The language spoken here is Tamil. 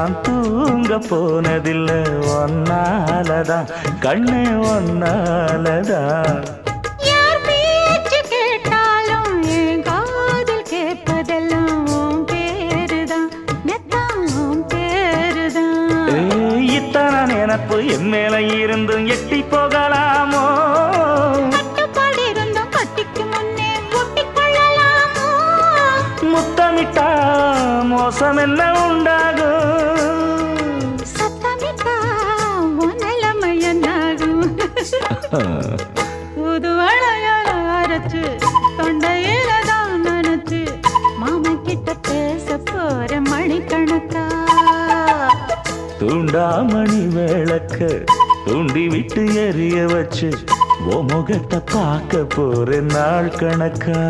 நான் தூங்க போனதில்லை ஒன்னாலதான் கண்ணே ஒன்னாலதான் நினப்பு என் மேல இருந்தும் எட்டி போகலாமோ கட்டிக்கு முன்னே ஒட்டிக்கொள்ளலாமோ முத்தமிட்டா மோசம் என்ன உண்டாகும் சத்தமிட்டா நிலைமை என்னாகும் புது வளையல அரைச்சு தொண்டையில தான் நினைச்சு மாமா கிட்ட பேச போற மணிக்கணக்கா தூண்டாமணி விளக்க தூண்டி விட்டு எரிய வச்சு ஓ முகத்தை பார்க்க போற நாள் கணக்கா